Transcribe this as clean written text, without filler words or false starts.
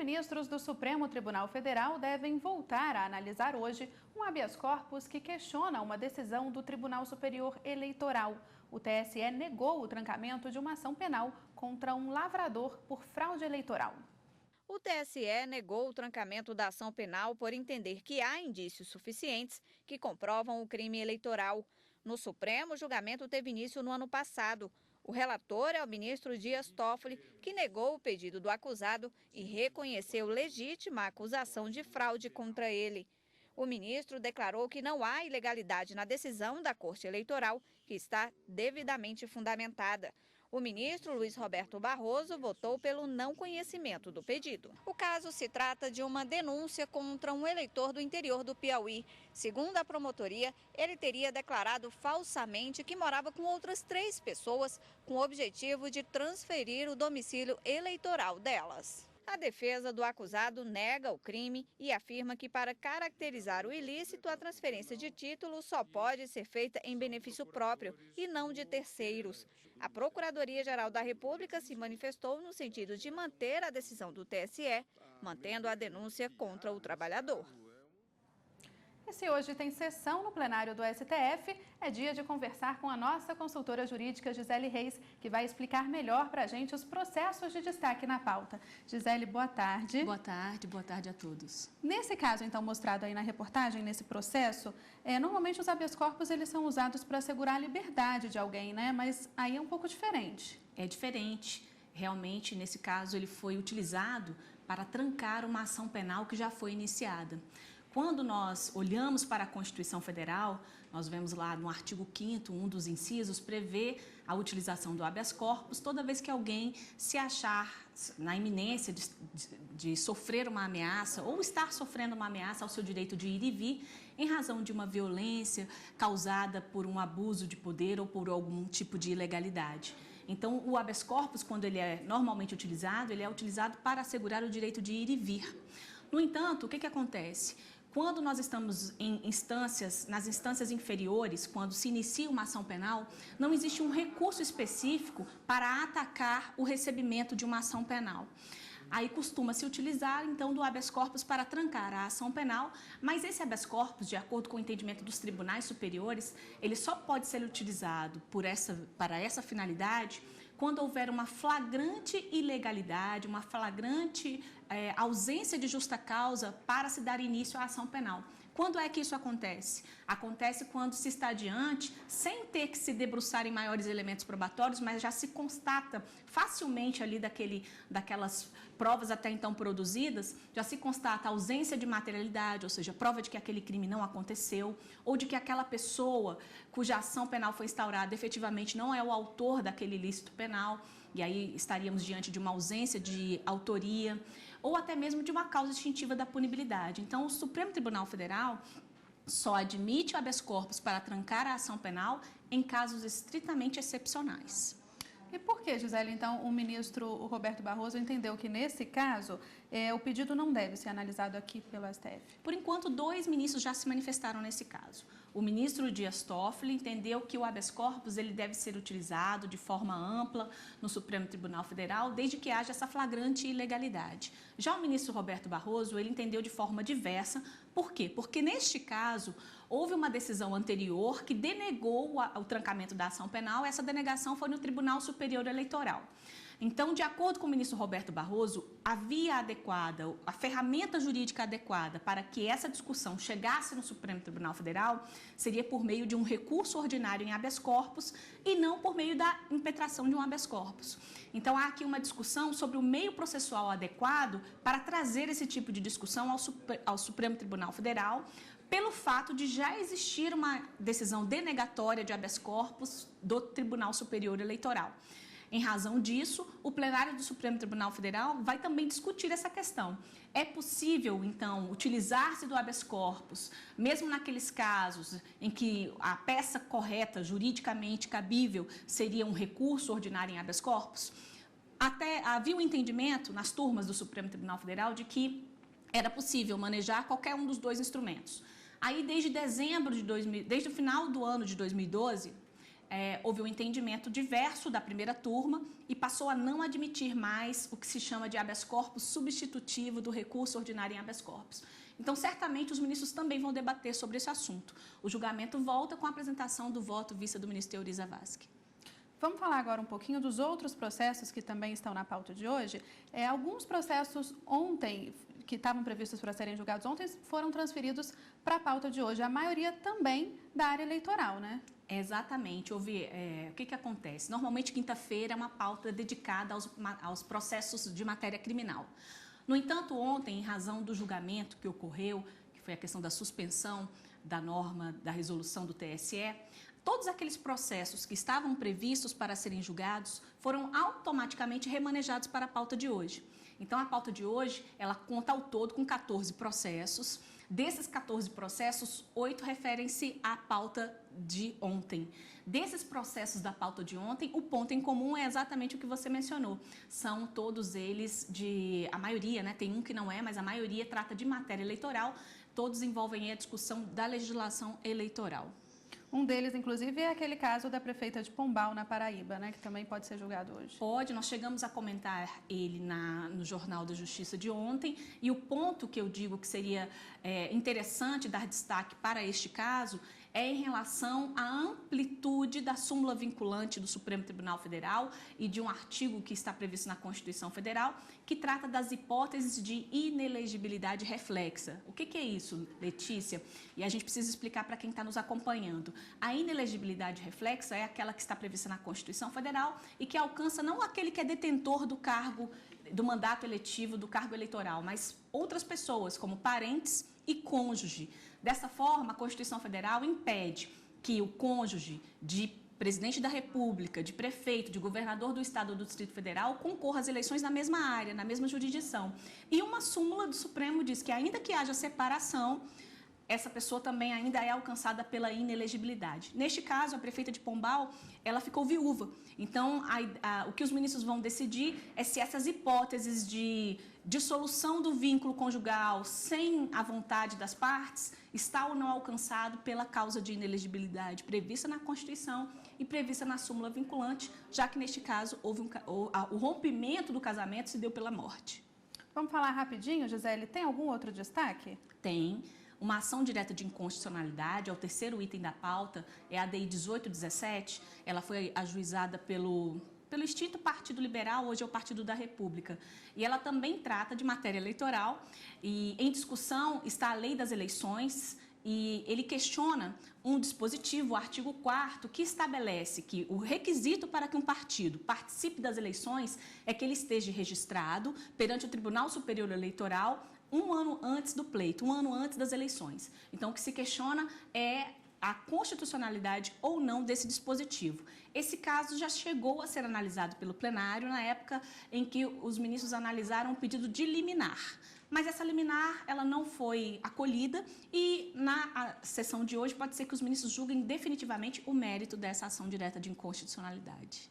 ministros do Supremo Tribunal Federal devem voltar a analisar hoje um habeas corpus que questiona uma decisão do Tribunal Superior Eleitoral. O TSE negou o trancamento de uma ação penal contra um lavrador por fraude eleitoral. O TSE negou o trancamento da ação penal por entender que há indícios suficientes que comprovam o crime eleitoral. No Supremo, o julgamento teve início no ano passado. O relator é o ministro Dias Toffoli, que negou o pedido do acusado e reconheceu legítima a acusação de fraude contra ele. O ministro declarou que não há ilegalidade na decisão da Corte Eleitoral, que está devidamente fundamentada. O ministro Luiz Roberto Barroso votou pelo não conhecimento do pedido. O caso se trata de uma denúncia contra um eleitor do interior do Piauí. Segundo a promotoria, ele teria declarado falsamente que morava com outras 3 pessoas, com o objetivo de transferir o domicílio eleitoral delas. A defesa do acusado nega o crime e afirma que, para caracterizar o ilícito, a transferência de título só pode ser feita em benefício próprio e não de terceiros. A Procuradoria-Geral da República se manifestou no sentido de manter a decisão do TSE, mantendo a denúncia contra o trabalhador. E se hoje tem sessão no plenário do STF, é dia de conversar com a nossa consultora jurídica Gisele Reis, que vai explicar melhor para a gente os processos de destaque na pauta. Gisele, boa tarde. Boa tarde a todos. Nesse caso, então, mostrado aí na reportagem, nesse processo, normalmente os habeas corpus eles são usados para assegurar a liberdade de alguém, né? Mas aí é um pouco diferente. É diferente. Realmente, nesse caso, ele foi utilizado para trancar uma ação penal que já foi iniciada. Quando nós olhamos para a Constituição Federal, nós vemos lá no artigo 5º, um dos incisos, prevê a utilização do habeas corpus toda vez que alguém se achar na iminência de sofrer uma ameaça ou estar sofrendo uma ameaça ao seu direito de ir e vir em razão de uma violência causada por um abuso de poder ou por algum tipo de ilegalidade. Então, o habeas corpus, quando ele é normalmente utilizado, ele é utilizado para assegurar o direito de ir e vir. No entanto, o que acontece? Quando nós estamos nas instâncias inferiores, quando se inicia uma ação penal, não existe um recurso específico para atacar o recebimento de uma ação penal. Aí costuma-se utilizar, então, do habeas corpus para trancar a ação penal, mas esse habeas corpus, de acordo com o entendimento dos tribunais superiores, ele só pode ser utilizado para essa finalidade quando houver uma flagrante ilegalidade, uma flagrante ausência de justa causa para se dar início à ação penal. Quando é que isso acontece? Acontece quando se está diante, sem ter que se debruçar em maiores elementos probatórios, mas já se constata facilmente ali daquelas provas até então produzidas, já se constata a ausência de materialidade, ou seja, prova de que aquele crime não aconteceu, ou de que aquela pessoa cuja ação penal foi instaurada efetivamente não é o autor daquele ilícito penal, e aí estaríamos diante de uma ausência de autoria, ou até mesmo de uma causa distintiva da punibilidade. Então, o Supremo Tribunal Federal só admite o habeas corpus para trancar a ação penal em casos estritamente excepcionais. E por que, Gisele, então, o ministro Roberto Barroso entendeu que, nesse caso, o pedido não deve ser analisado aqui pelo STF? Por enquanto, 2 ministros já se manifestaram nesse caso. O ministro Dias Toffoli entendeu que o habeas corpus ele deve ser utilizado de forma ampla no Supremo Tribunal Federal, desde que haja essa flagrante ilegalidade. Já o ministro Roberto Barroso, ele entendeu de forma diversa. Por quê? Porque, neste caso, houve uma decisão anterior que denegou o trancamento da ação penal. Essa denegação foi no Tribunal Superior Eleitoral. Então, de acordo com o ministro Roberto Barroso, a via adequada, a ferramenta jurídica adequada para que essa discussão chegasse no Supremo Tribunal Federal seria por meio de um recurso ordinário em habeas corpus e não por meio da impetração de um habeas corpus. Então, há aqui uma discussão sobre o meio processual adequado para trazer esse tipo de discussão ao Supremo Tribunal Federal, pelo fato de já existir uma decisão denegatória de habeas corpus do Tribunal Superior Eleitoral. Em razão disso, o plenário do Supremo Tribunal Federal vai também discutir essa questão. É possível, então, utilizar-se do habeas corpus, mesmo naqueles casos em que a peça correta, juridicamente cabível, seria um recurso ordinário em habeas corpus? Até havia um entendimento nas turmas do Supremo Tribunal Federal de que era possível manejar qualquer um dos 2 instrumentos. Aí, desde o final do ano de 2012, houve um entendimento diverso da primeira turma e passou a não admitir mais o que se chama de habeas corpus substitutivo do recurso ordinário em habeas corpus. Então, certamente, os ministros também vão debater sobre esse assunto. O julgamento volta com a apresentação do voto vista do ministro Teori Zavascki. Vamos falar agora um pouquinho dos outros processos que também estão na pauta de hoje. Alguns processos ontem, que estavam previstos para serem julgados ontem, foram transferidos para a pauta de hoje. A maioria também da área eleitoral, né? Exatamente. O que acontece? Normalmente, quinta-feira é uma pauta dedicada aos processos de matéria criminal. No entanto, ontem, em razão do julgamento que ocorreu, que foi a questão da suspensão da norma da resolução do TSE, todos aqueles processos que estavam previstos para serem julgados foram automaticamente remanejados para a pauta de hoje. Então, a pauta de hoje, ela conta ao todo com 14 processos. Desses 14 processos, 8 referem-se à pauta de ontem. Desses processos da pauta de ontem, o ponto em comum é exatamente o que você mencionou. São todos eles a maioria, né? Tem um que não é, mas a maioria trata de matéria eleitoral. Todos envolvem a discussão da legislação eleitoral. Um deles, inclusive, é aquele caso da prefeita de Pombal, na Paraíba, né, que também pode ser julgado hoje. Pode, nós chegamos a comentar ele no Jornal da Justiça de ontem, e o ponto que eu digo que seria interessante dar destaque para este caso é em relação à amplitude da súmula vinculante do Supremo Tribunal Federal e de um artigo que está previsto na Constituição Federal, que trata das hipóteses de inelegibilidade reflexa. O que é isso, Letícia? E a gente precisa explicar para quem está nos acompanhando. A inelegibilidade reflexa é aquela que está prevista na Constituição Federal e que alcança não aquele que é detentor do cargo, do mandato eletivo, do cargo eleitoral, mas outras pessoas, como parentes e cônjuge. Dessa forma, a Constituição Federal impede que o cônjuge de presidente da República, de prefeito, de governador do Estado ou do Distrito Federal concorra às eleições na mesma área, na mesma jurisdição. E uma súmula do Supremo diz que, ainda que haja separação, essa pessoa também ainda é alcançada pela inelegibilidade. Neste caso, a prefeita de Pombal, ela ficou viúva. Então, o que os ministros vão decidir é se essas hipóteses de dissolução do vínculo conjugal sem a vontade das partes está ou não alcançado pela causa de inelegibilidade prevista na Constituição e prevista na súmula vinculante, já que, neste caso, o rompimento do casamento se deu pela morte. Vamos falar rapidinho, Gisele, tem algum outro destaque? Tem. Uma ação direta de inconstitucionalidade, é o terceiro item da pauta, é a ADI 1817, ela foi ajuizada pelo extinto Partido Liberal, hoje é o Partido da República. E ela também trata de matéria eleitoral e em discussão está a Lei das Eleições e ele questiona um dispositivo, o artigo 4º, que estabelece que o requisito para que um partido participe das eleições é que ele esteja registrado perante o Tribunal Superior Eleitoral um ano antes do pleito, um ano antes das eleições. Então, o que se questiona é a constitucionalidade ou não desse dispositivo. Esse caso já chegou a ser analisado pelo plenário na época em que os ministros analisaram um pedido de liminar. Mas essa liminar, ela não foi acolhida e na sessão de hoje pode ser que os ministros julguem definitivamente o mérito dessa ação direta de inconstitucionalidade.